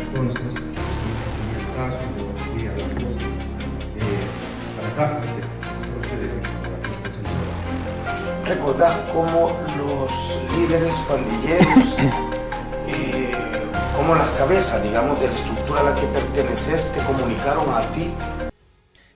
Entonces, en el caso yo fui a la fosa, a la casa que se procede a la fiesta censura. ¿Recordás cómo los líderes pandilleros, cómo las cabezas, digamos, de la estructura a la que perteneces te comunicaron a ti?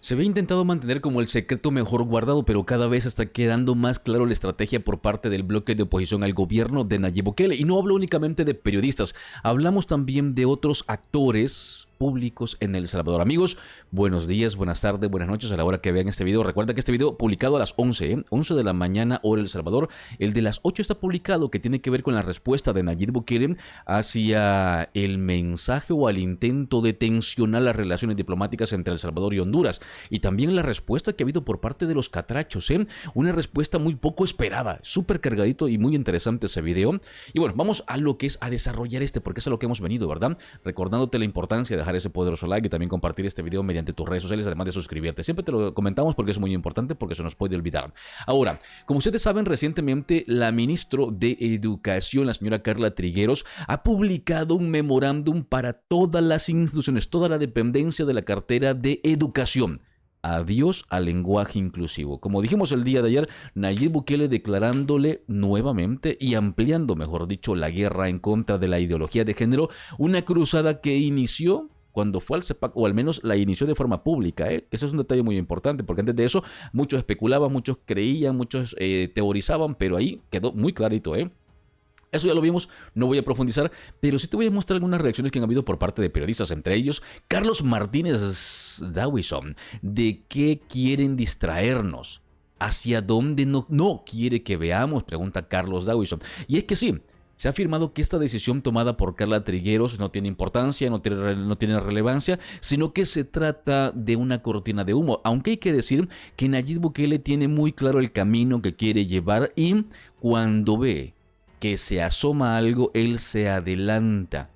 Se había intentado mantener como el secreto mejor guardado, pero cada vez está quedando más claro la estrategia por parte del bloque de oposición al gobierno de Nayib Bukele. Y no hablo únicamente de periodistas, hablamos también de otros actores públicos en El Salvador. Amigos, buenos días, buenas tardes, buenas noches a la hora que vean este video. Recuerda que este video publicado a las 11 de la mañana hora El Salvador. El de las 8 está publicado, que tiene que ver con la respuesta de Nayib Bukele hacia el mensaje o al intento de tensionar las relaciones diplomáticas entre El Salvador y Honduras. Y también la respuesta que ha habido por parte de los catrachos, una respuesta muy poco esperada, súper cargadito y muy interesante ese video. Y bueno, vamos a lo que es a desarrollar porque es a lo que hemos venido, ¿verdad? Recordándote la importancia de dejar ese poderoso like y también compartir este video mediante tus redes sociales, además de suscribirte. Siempre te lo comentamos porque es muy importante, porque se nos puede olvidar. Ahora, como ustedes saben, recientemente la ministra de Educación, la señora Carla Trigueros, ha publicado un memorándum para todas las instituciones, toda la dependencia de la cartera de Educación. Adiós al lenguaje inclusivo. Como dijimos el día de ayer, Nayib Bukele declarándole nuevamente y ampliando, mejor dicho, la guerra en contra de la ideología de género, una cruzada que inició cuando fue al CEPAC, o al menos la inició de forma pública. Eso es un detalle muy importante, porque antes de eso muchos especulaban, muchos creían, muchos teorizaban, pero ahí quedó muy clarito, Eso ya lo vimos, no voy a profundizar, pero sí te voy a mostrar algunas reacciones que han habido por parte de periodistas, entre ellos Carlos Martínez Dawison. ¿De qué quieren distraernos? ¿Hacia dónde no quiere que veamos? Pregunta Carlos Dawison. Y es que sí, se ha afirmado que esta decisión tomada por Carla Trigueros no tiene importancia, no tiene relevancia, sino que se trata de una cortina de humo. Aunque hay que decir que Nayib Bukele tiene muy claro el camino que quiere llevar y cuando ve que se asoma algo, él se adelanta.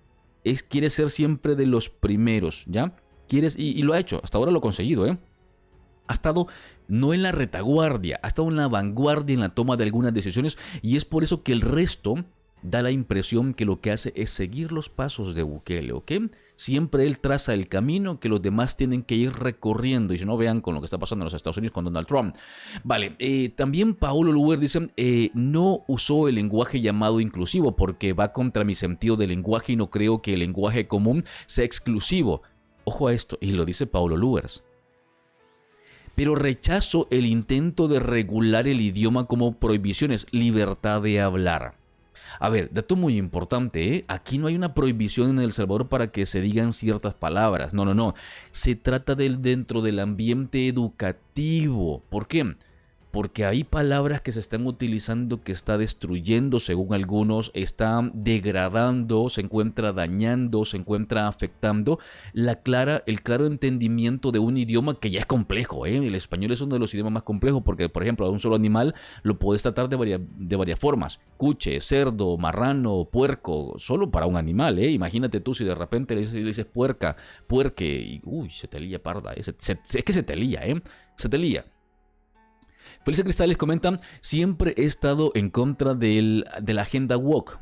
Quiere ser siempre de los primeros, ¿ya? Y lo ha hecho, hasta ahora lo ha conseguido, Ha estado no en la retaguardia, ha estado en la vanguardia en la toma de algunas decisiones y es por eso que el resto da la impresión que lo que hace es seguir los pasos de Bukele, ¿ok? Siempre él traza el camino que los demás tienen que ir recorriendo. Y si no, vean con lo que está pasando en los Estados Unidos con Donald Trump. Vale, también Paulo Luer dice, no usó el lenguaje llamado inclusivo porque va contra mi sentido del lenguaje y no creo que el lenguaje común sea exclusivo. Ojo a esto, y lo dice Paulo Luers. Pero rechazo el intento de regular el idioma como prohibiciones, libertad de hablar. A ver, dato muy importante, aquí no hay una prohibición en El Salvador para que se digan ciertas palabras. No. Se trata dentro del ambiente educativo. ¿Por qué? Porque hay palabras que se están utilizando que está destruyendo, según algunos, está degradando, se encuentra dañando, se encuentra afectando el claro entendimiento de un idioma que ya es complejo. El español es uno de los idiomas más complejos porque, por ejemplo, a un solo animal lo puedes tratar de varias formas. Cuche, cerdo, marrano, puerco, solo para un animal. Imagínate tú si de repente le dices puerca, puerque, y uy, se te lía parda. Es que se te lía, se te lía. Felicia Cristales comenta, siempre he estado en contra de la agenda woke,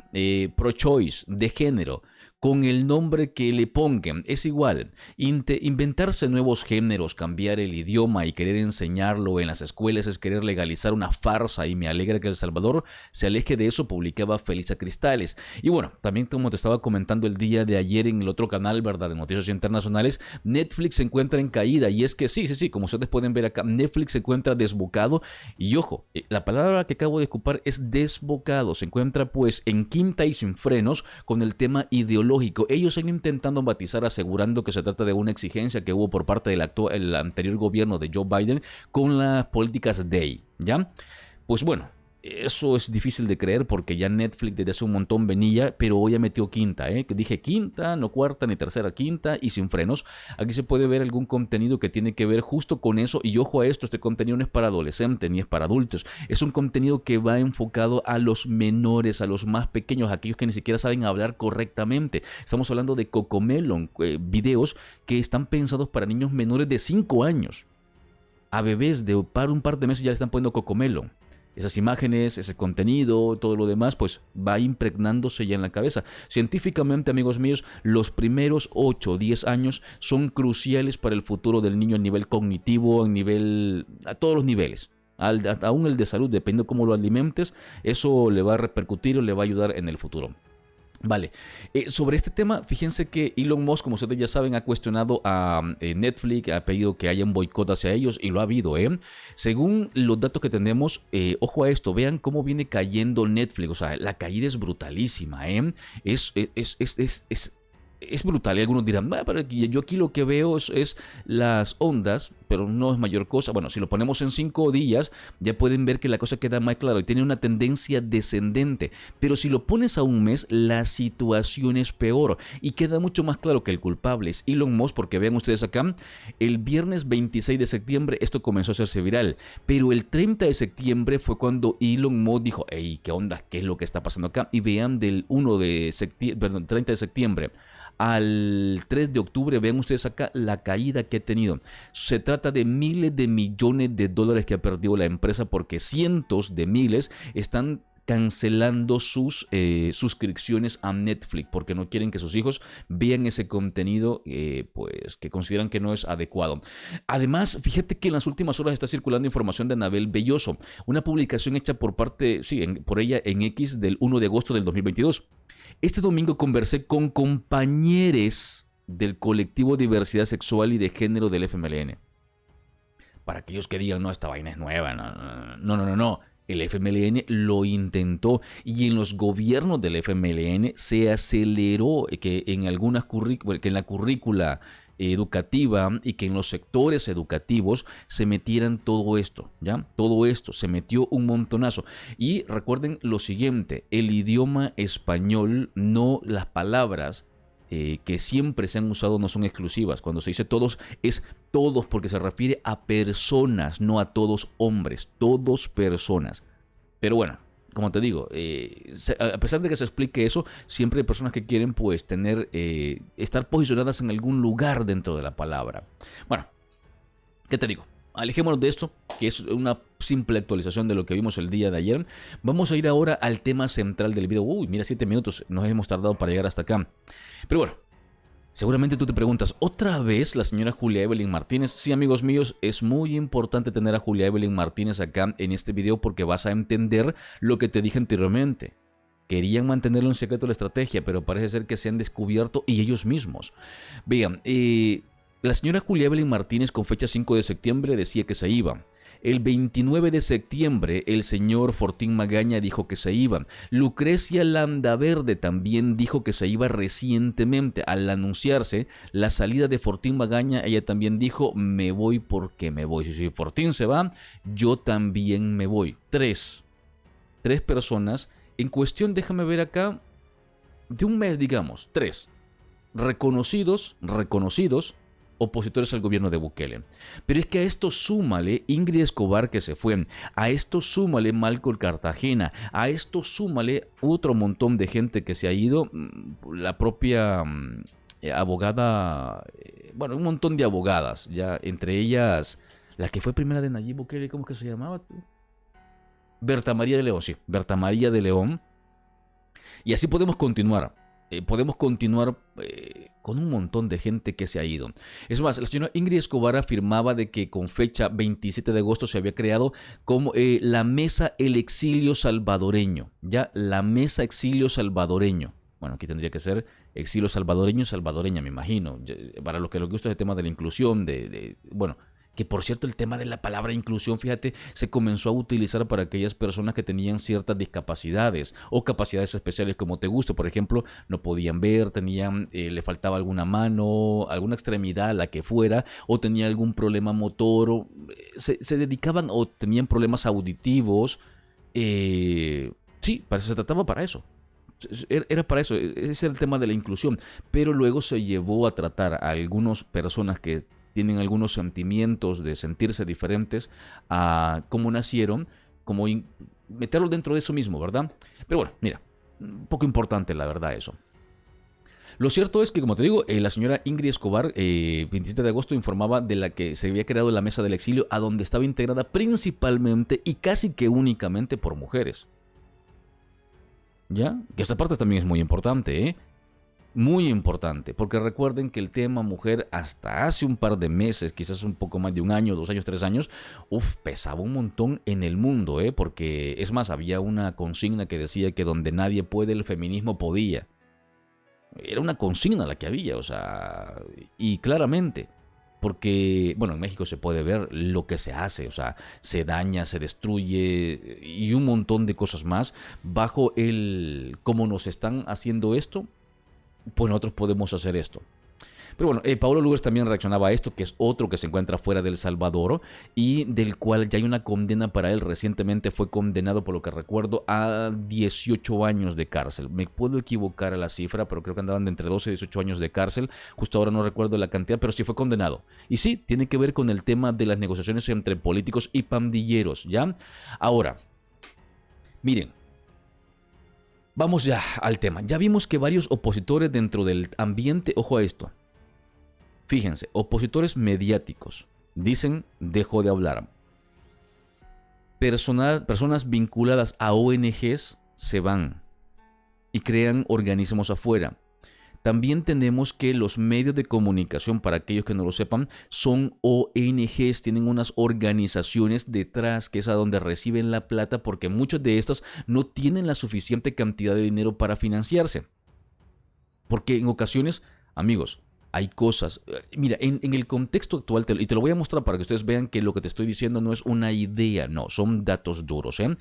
pro-choice, de género, con el nombre que le pongan, es igual. Inventarse nuevos géneros, cambiar el idioma y querer enseñarlo en las escuelas es querer legalizar una farsa y me alegra que El Salvador se aleje de eso, publicaba Felicia Cristales. Y bueno, también como te estaba comentando el día de ayer en el otro canal, ¿verdad?, de Noticias Internacionales, Netflix se encuentra en caída y es que sí, como ustedes pueden ver acá, Netflix se encuentra desbocado y ojo, la palabra que acabo de ocupar es desbocado, se encuentra pues en quinta y sin frenos con el tema ideológico. Ellos están intentando matizar asegurando que se trata de una exigencia que hubo por parte del anterior gobierno de Joe Biden con las políticas DEI, ¿ya? Pues bueno, eso es difícil de creer porque ya Netflix desde hace un montón venía, pero hoy ya metió quinta, que dije quinta, no cuarta ni tercera, quinta y sin frenos. Aquí se puede ver algún contenido que tiene que ver justo con eso y ojo a esto, este contenido no es para adolescentes ni es para adultos, es un contenido que va enfocado a los menores, a los más pequeños, a aquellos que ni siquiera saben hablar correctamente. Estamos hablando de Cocomelon, videos que están pensados para niños menores de 5 años. A bebés de un par de meses ya le están poniendo Cocomelon. esas imágenes, ese contenido, todo lo demás, pues va impregnándose ya en la cabeza. Científicamente, amigos míos, los primeros 8 o 10 años son cruciales para el futuro del niño a nivel cognitivo, a todos los niveles. Aún el de salud, dependiendo de cómo lo alimentes, eso le va a repercutir o le va a ayudar en el futuro. Vale, sobre este tema, fíjense que Elon Musk, como ustedes ya saben, ha cuestionado a Netflix, ha pedido que haya un boicot hacia ellos y lo ha habido. Según los datos que tenemos, ojo a esto, vean cómo viene cayendo Netflix, o sea, la caída es brutalísima. Es brutal y algunos dirán, pero yo aquí lo que veo es las ondas, pero no es mayor cosa. Bueno, si lo ponemos en 5 días, ya pueden ver que la cosa queda más clara y tiene una tendencia descendente. Pero si lo pones a un mes, la situación es peor y queda mucho más claro que el culpable es Elon Musk, porque vean ustedes acá, el viernes 26 de septiembre esto comenzó a hacerse viral, pero el 30 de septiembre fue cuando Elon Musk dijo, hey, ¿qué onda? ¿Qué es lo que está pasando acá? Y vean del 30 de septiembre al 3 de octubre, vean ustedes acá la caída que ha tenido. Se trata de miles de millones de dólares que ha perdido la empresa porque cientos de miles están cancelando sus suscripciones a Netflix porque no quieren que sus hijos vean ese contenido pues que consideran que no es adecuado. Además, fíjate que en las últimas horas está circulando información de Anabel Belloso, una publicación hecha por ella en X del 1 de agosto del 2022. Este domingo conversé con compañeros del colectivo Diversidad Sexual y de Género del FMLN. Para aquellos que digan, no, esta vaina es nueva, no. El FMLN lo intentó y en los gobiernos del FMLN se aceleró que en la currícula educativa y que en los sectores educativos se metieran todo esto, ¿ya? Todo esto, se metió un montonazo. Y recuerden lo siguiente, el idioma español, no las palabras que siempre se han usado no son exclusivas. Cuando se dice todos, es todos porque se refiere a personas, no a todos hombres, todos personas. Pero bueno, como te digo, a pesar de que se explique eso, siempre hay personas que quieren pues estar posicionadas en algún lugar dentro de la palabra. Bueno, ¿qué te digo? Alejémonos de esto, que es una simple actualización de lo que vimos el día de ayer. Vamos a ir ahora al tema central del video. Uy, mira, 7 minutos nos hemos tardado para llegar hasta acá. Pero bueno, seguramente tú te preguntas, ¿otra vez la señora Julia Evelyn Martínez? Sí, amigos míos, es muy importante tener a Julia Evelyn Martínez acá en este video porque vas a entender lo que te dije anteriormente. Querían mantenerlo en secreto la estrategia, pero parece ser que se han descubierto y ellos mismos. Vean, la señora Julia Evelyn Martínez con fecha 5 de septiembre decía que se iba. El 29 de septiembre el señor Fortín Magaña dijo que se iba. Lucrecia Landaverde también dijo que se iba recientemente. Al anunciarse la salida de Fortín Magaña, ella también dijo, me voy porque me voy. Si Fortín se va, yo también me voy. Tres personas en cuestión, déjame ver acá, de un mes digamos, 3 reconocidos opositores al gobierno de Bukele. Pero es que a esto súmale Ingrid Escobar que se fue, a esto súmale Malcolm Cartagena, a esto súmale otro montón de gente que se ha ido, la propia abogada, bueno, un montón de abogadas, ya entre ellas la que fue primera de Nayib Bukele, ¿cómo que se llamaba? Berta María de León, sí, Berta María de León. Y así podemos continuar. Con un montón de gente que se ha ido. Es más, la señora Ingrid Escobar afirmaba de que con fecha 27 de agosto se había creado como la Mesa El Exilio Salvadoreño. Ya, la Mesa Exilio Salvadoreño. Bueno, aquí tendría que ser exilio salvadoreño, salvadoreña, me imagino. Para lo que gusta es el tema de la inclusión, bueno, que por cierto el tema de la palabra inclusión, fíjate, se comenzó a utilizar para aquellas personas que tenían ciertas discapacidades o capacidades especiales como te guste. Por ejemplo, no podían ver, le faltaba alguna mano, alguna extremidad, la que fuera, o tenía algún problema motor, se dedicaban o tenían problemas auditivos. Sí, se trataba para eso. Era para eso, ese era el tema de la inclusión. Pero luego se llevó a tratar a algunas personas que tienen algunos sentimientos de sentirse diferentes a cómo nacieron, como meterlo dentro de eso mismo, ¿verdad? Pero bueno, mira, un poco importante la verdad eso. Lo cierto es que, como te digo, la señora Ingrid Escobar, 27 de agosto, informaba de la que se había creado la Mesa del Exilio, a donde estaba integrada principalmente y casi que únicamente por mujeres. ¿Ya? Que esta parte también es muy importante, ¿eh? Muy importante, porque recuerden que el tema mujer hasta hace un par de meses, quizás un poco más de un año, 2 años, 3 años, pesaba un montón en el mundo, porque es más, había una consigna que decía que donde nadie puede, el feminismo podía. Era una consigna la que había, o sea, y claramente, porque, bueno, en México se puede ver lo que se hace, o sea, se daña, se destruye y un montón de cosas más bajo el cómo nos están haciendo esto. Pues nosotros podemos hacer esto. Pero bueno, Paulo Lugo también reaccionaba a esto, que es otro que se encuentra fuera de El Salvador y del cual ya hay una condena para él. Recientemente fue condenado, por lo que recuerdo, a 18 años de cárcel. Me puedo equivocar a la cifra, pero creo que andaban de entre 12 y 18 años de cárcel. Justo ahora no recuerdo la cantidad, pero sí fue condenado. Y sí, tiene que ver con el tema de las negociaciones entre políticos y pandilleros, ¿ya? Ahora, miren. Vamos ya al tema. Ya vimos que varios opositores dentro del ambiente, ojo a esto, fíjense, opositores mediáticos dicen dejó de hablar. Personas vinculadas a ONGs se van y crean organismos afuera. También tenemos que los medios de comunicación, para aquellos que no lo sepan, son ONGs, tienen unas organizaciones detrás, que es a donde reciben la plata, porque muchas de estas no tienen la suficiente cantidad de dinero para financiarse. Porque en ocasiones, amigos, hay cosas. Mira, en el contexto actual, y te lo voy a mostrar para que ustedes vean que lo que te estoy diciendo no es una idea, no, son datos duros. En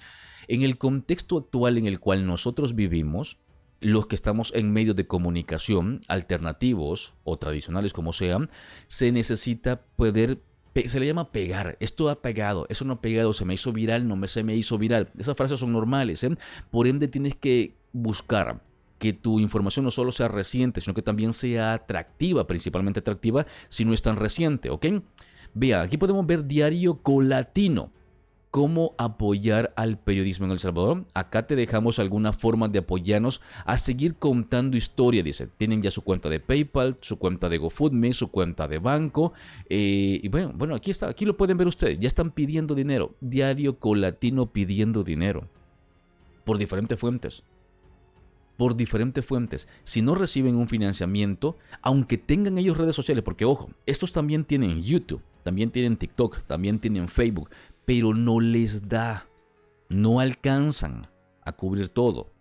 el contexto actual en el cual nosotros vivimos, los que estamos en medios de comunicación, alternativos o tradicionales como sean, se necesita poder, se le llama pegar. Esto ha pegado, eso no ha pegado, se me hizo viral, no se me hizo viral. Esas frases son normales, Por ende tienes que buscar que tu información no solo sea reciente, sino que también sea atractiva, principalmente atractiva si no es tan reciente, ¿ok? Vea, aquí podemos ver Diario Colatino. ¿Cómo apoyar al periodismo en El Salvador? Acá te dejamos alguna forma de apoyarnos a seguir contando historia, dice. Tienen ya su cuenta de PayPal, su cuenta de GoFundMe, su cuenta de banco. Y bueno, aquí está, aquí lo pueden ver ustedes. Ya están pidiendo dinero. Diario Colatino pidiendo dinero. Por diferentes fuentes. Por diferentes fuentes. Si no reciben un financiamiento, aunque tengan ellos redes sociales, porque ojo, estos también tienen YouTube, también tienen TikTok, también tienen Facebook, pero no les da, no alcanzan a cubrir todo.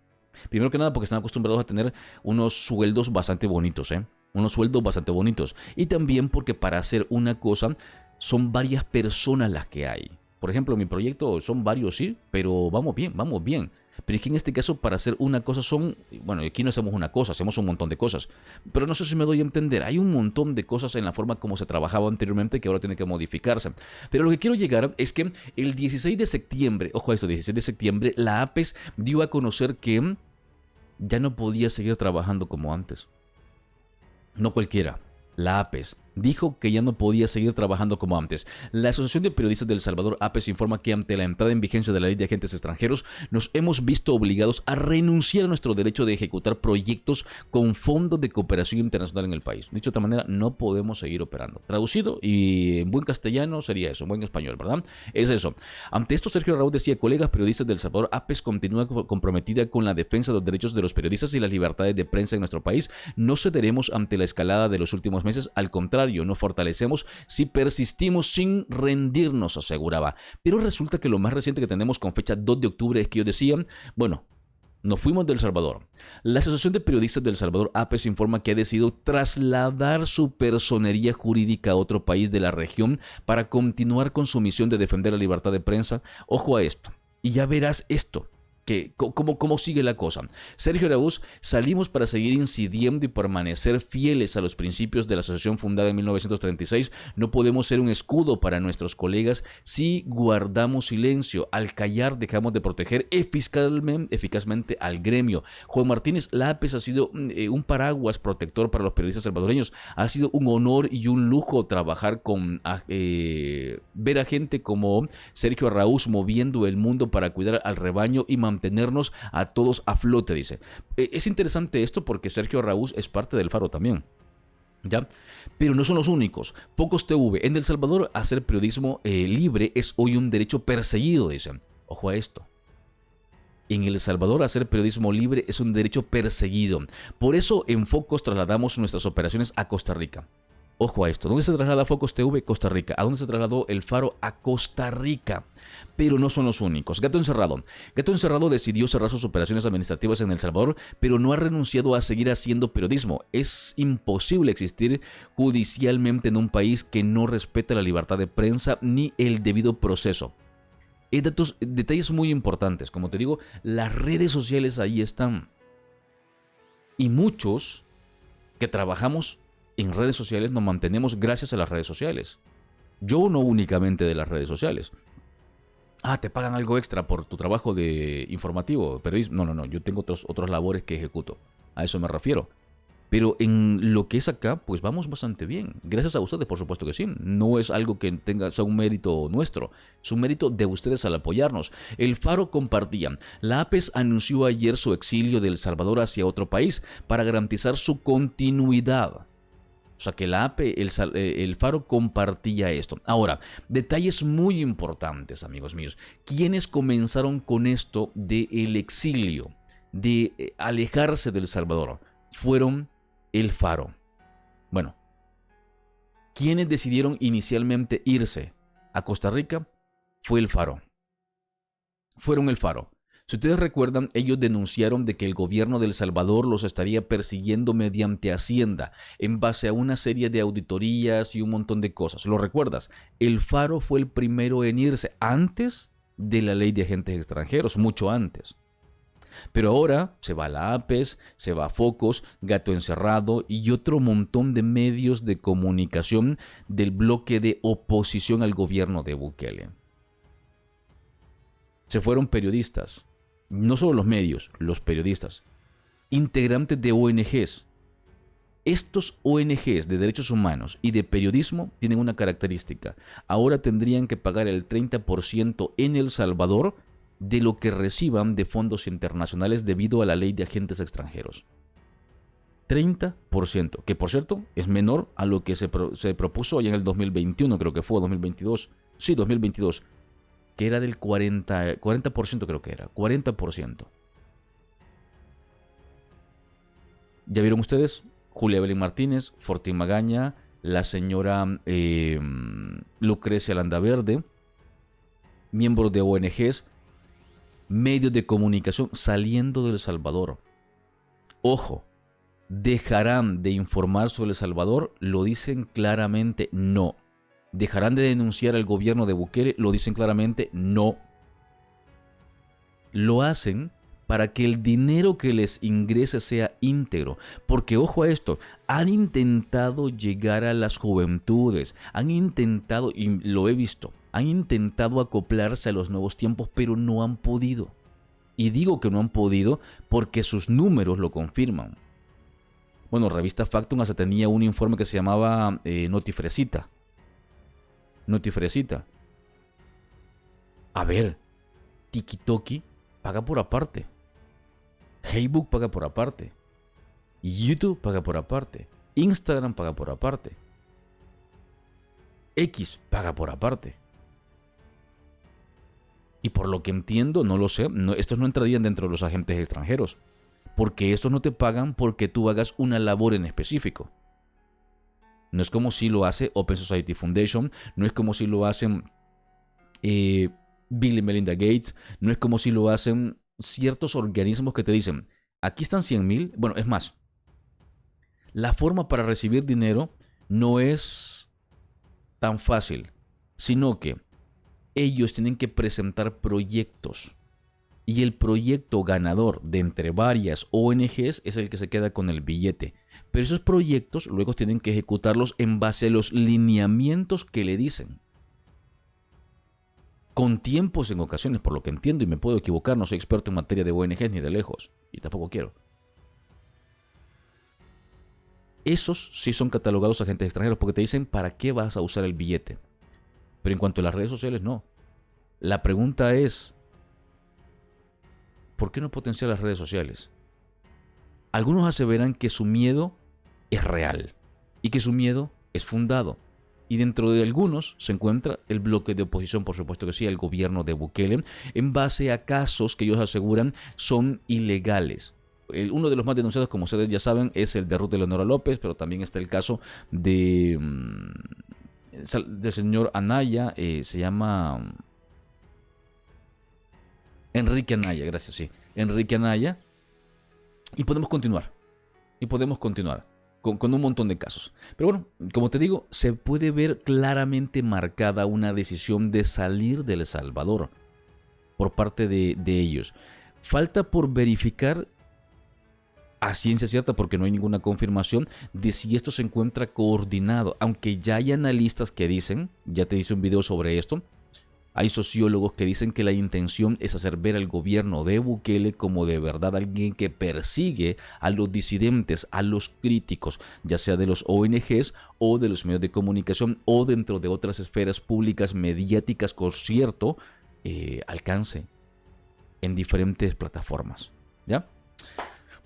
Primero que nada porque están acostumbrados a tener unos sueldos bastante bonitos, unos sueldos bastante bonitos. Y también porque para hacer una cosa son varias personas las que hay. Por ejemplo, mi proyecto son varios, sí, pero vamos bien, vamos bien. Pero es que en este caso para hacer una cosa son, bueno, aquí no hacemos una cosa, hacemos un montón de cosas. Pero no sé si me doy a entender, hay un montón de cosas en la forma como se trabajaba anteriormente que ahora tiene que modificarse. Pero lo que quiero llegar es que el 16 de septiembre, ojo a esto, 16 de septiembre, la APES dio a conocer que ya no podía seguir trabajando como antes. No cualquiera, la APES dijo que ya no podía seguir trabajando como antes. La Asociación de Periodistas de El Salvador, APES, informa que ante la entrada en vigencia de la Ley de Agentes Extranjeros, nos hemos visto obligados a renunciar a nuestro derecho de ejecutar proyectos con fondos de cooperación internacional en el país. Dicho de otra manera, no podemos seguir operando. Traducido y en buen castellano sería eso, en buen español, ¿verdad? Es eso. Ante esto, Sergio Araúz decía: colegas periodistas de El Salvador, APES continúa comprometida con la defensa de los derechos de los periodistas y las libertades de prensa en nuestro país. No cederemos ante la escalada de los últimos meses, al contrario, nos fortalecemos si persistimos sin rendirnos, aseguraba. Pero resulta que lo más reciente que tenemos con fecha 2 de octubre es que ellos decían, bueno, nos fuimos de El Salvador. La Asociación de Periodistas de El Salvador, APES, informa que ha decidido trasladar su personería jurídica a otro país de la región para continuar con su misión de defender la libertad de prensa. Ojo a esto, y ya verás esto. ¿Cómo sigue la cosa? Sergio Araúz: salimos para seguir incidiendo y permanecer fieles a los principios de la asociación fundada en 1936. No podemos ser un escudo para nuestros colegas si guardamos silencio. Al callar dejamos de proteger eficazmente al gremio. Juan Martínez: la APES ha sido un paraguas protector para los periodistas salvadoreños. Ha sido un honor y un lujo trabajar con ver a gente como Sergio Araúz moviendo el mundo para cuidar al rebaño y mantener mantenernos a todos a flote, dice. Es interesante esto porque Sergio Araúz es parte del Faro también. ¿Ya? Pero no son los únicos. Focus TV. En El Salvador, hacer periodismo libre es hoy un derecho perseguido, dicen. Ojo a esto. En El Salvador, hacer periodismo libre es un derecho perseguido. Por eso, en Focus trasladamos nuestras operaciones a Costa Rica. Ojo a esto. ¿Dónde se traslada Focus TV? Costa Rica. ¿A dónde se trasladó El Faro? A Costa Rica. Pero no son los únicos. Gato Encerrado. Gato Encerrado decidió cerrar sus operaciones administrativas en El Salvador, pero no ha renunciado a seguir haciendo periodismo. Es imposible existir judicialmente en un país que no respeta la libertad de prensa ni el debido proceso. Detalles muy importantes. Como te digo, las redes sociales ahí están. Y muchos que trabajamos en redes sociales nos mantenemos gracias a las redes sociales. Yo no únicamente de las redes sociales. ¿Te pagan algo extra por tu trabajo de informativo, periodismo? No. Yo tengo otras labores que ejecuto. A eso me refiero. Pero en lo que es acá, pues vamos bastante bien. Gracias a ustedes, por supuesto que sí. No es algo que sea un mérito nuestro. Es un mérito de ustedes al apoyarnos. El Faro compartía. La APES anunció ayer su exilio de El Salvador hacia otro país para garantizar su continuidad. O sea que la AP, el Faro compartía esto. Ahora, detalles muy importantes, amigos míos. ¿Quiénes comenzaron con esto del exilio, de alejarse de El Salvador? Fueron el Faro. Bueno, ¿quiénes decidieron inicialmente irse a Costa Rica? Fue el Faro. Fueron el Faro. Si ustedes recuerdan, ellos denunciaron de que el gobierno de El Salvador los estaría persiguiendo mediante Hacienda, en base a una serie de auditorías y un montón de cosas. ¿Lo recuerdas? El Faro fue el primero en irse, antes de la ley de agentes extranjeros, mucho antes. Pero ahora se va la APES, se va Focus, Gato Encerrado y otro montón de medios de comunicación del bloque de oposición al gobierno de Bukele. Se fueron periodistas. No solo los medios, los periodistas, integrantes de ONGs. Estos ONGs de derechos humanos y de periodismo tienen una característica. Ahora tendrían que pagar el 30% en El Salvador de lo que reciban de fondos internacionales debido a la ley de agentes extranjeros. 30%, que por cierto es menor a lo que se propuso allá en el 2021, creo que fue 2022. Sí, 2022. Que era del 40% creo que era, 40%. ¿Ya vieron ustedes? Julia Evelyn Martínez, Fortín Magaña, la señora Lucrecia Landaverde, miembros de ONGs, medios de comunicación saliendo de El Salvador. Ojo, ¿dejarán de informar sobre El Salvador? Lo dicen claramente no. ¿Dejarán de denunciar al gobierno de Bukele? Lo dicen claramente, no. Lo hacen para que el dinero que les ingrese sea íntegro. Porque, ojo a esto, han intentado llegar a las juventudes, han intentado, y lo he visto, han intentado acoplarse a los nuevos tiempos, pero no han podido. Y digo que no han podido porque sus números lo confirman. Bueno, Revista Factum hasta tenía un informe que se llamaba Notifresita. A ver, TikTok paga por aparte. Facebook paga por aparte. YouTube paga por aparte. Instagram paga por aparte. X paga por aparte. Y por lo que entiendo, no lo sé, estos no entrarían dentro de los agentes extranjeros. Porque estos no te pagan porque tú hagas una labor en específico. No es como si lo hace Open Society Foundation, no es como si lo hacen Bill y Melinda Gates, no es como si lo hacen ciertos organismos que te dicen, aquí están 100,000. Bueno, es más, la forma para recibir dinero no es tan fácil, sino que ellos tienen que presentar proyectos. Y el proyecto ganador de entre varias ONGs es el que se queda con el billete. Pero esos proyectos luego tienen que ejecutarlos en base a los lineamientos que le dicen. Con tiempos en ocasiones, por lo que entiendo, y me puedo equivocar, no soy experto en materia de ONGs ni de lejos, y tampoco quiero. Esos sí son catalogados agentes extranjeros porque te dicen para qué vas a usar el billete. Pero en cuanto a las redes sociales, no. La pregunta es, ¿por qué no potenciar las redes sociales? Algunos aseveran que su miedo es real y que su miedo es fundado. Y dentro de algunos se encuentra el bloque de oposición, por supuesto que sí, al gobierno de Bukele, en base a casos que ellos aseguran son ilegales. Uno de los más denunciados, como ustedes ya saben, es el de Ruth Eleonora López, pero también está el caso del señor Anaya, se llama Enrique Anaya, gracias, sí, Enrique Anaya, y podemos continuar, con un montón de casos. Pero bueno, como te digo, se puede ver claramente marcada una decisión de salir de El Salvador por parte de ellos. Falta por verificar a ciencia cierta, porque no hay ninguna confirmación de si esto se encuentra coordinado, aunque ya hay analistas que dicen, ya te hice un video sobre esto, hay sociólogos que dicen que la intención es hacer ver al gobierno de Bukele como de verdad alguien que persigue a los disidentes, a los críticos, ya sea de los ONGs o de los medios de comunicación o dentro de otras esferas públicas mediáticas con cierto alcance en diferentes plataformas, ¿ya?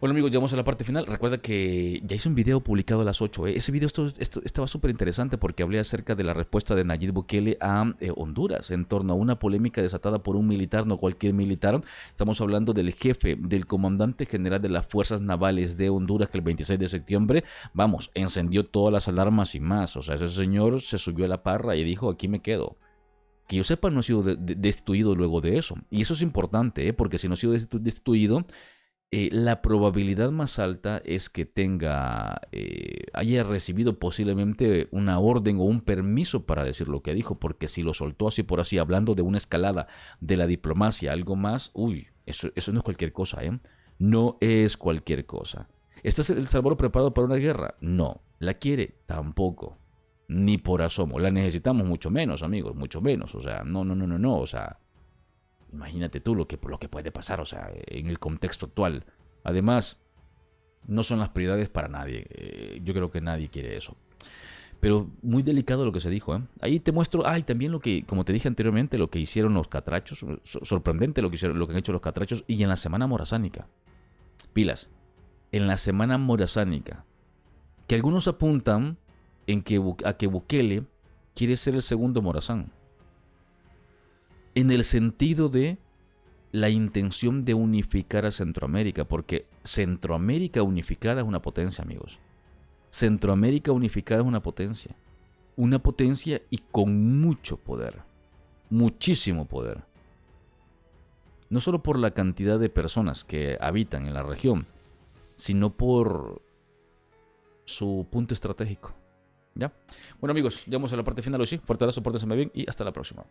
Bueno amigos, llegamos a la parte final. Recuerda que ya hice un video publicado a las 8. Ese video estaba súper interesante porque hablé acerca de la respuesta de Nayib Bukele a Honduras en torno a una polémica desatada por un militar, no cualquier militar. Estamos hablando del jefe, del comandante general de las Fuerzas Navales de Honduras, que el 26 de septiembre, vamos, encendió todas las alarmas y más. O sea, ese señor se subió a la parra y dijo, aquí me quedo. Que yo sepa, no ha sido destituido luego de eso. Y eso es importante, porque si no ha sido destituido, la probabilidad más alta es que haya recibido posiblemente una orden o un permiso para decir lo que dijo, porque si lo soltó así por así, hablando de una escalada de la diplomacia, algo más, eso no es cualquier cosa, no es cualquier cosa. ¿Está El Salvador preparado para una guerra? No. ¿La quiere? Tampoco. Ni por asomo. La necesitamos mucho menos, amigos, mucho menos. O sea, no, o sea, imagínate tú lo que puede pasar, o sea, en el contexto actual. Además, no son las prioridades para nadie. Yo creo que nadie quiere eso. Pero muy delicado lo que se dijo, ¿eh? Ahí te muestro, y también lo que, como te dije anteriormente, lo que hicieron los catrachos. Sorprendente lo que han hecho los catrachos. Y en la semana morazánica. Pilas. En la semana morazánica. Que algunos apuntan a que Bukele quiere ser el segundo Morazán. En el sentido de la intención de unificar a Centroamérica, porque Centroamérica unificada es una potencia, amigos. Centroamérica unificada es una potencia y con mucho poder, muchísimo poder. No solo por la cantidad de personas que habitan en la región, sino por su punto estratégico. ¿Ya? Bueno amigos, llegamos a la parte final hoy sí. Fuerte abrazo, pórtense bien y hasta la próxima.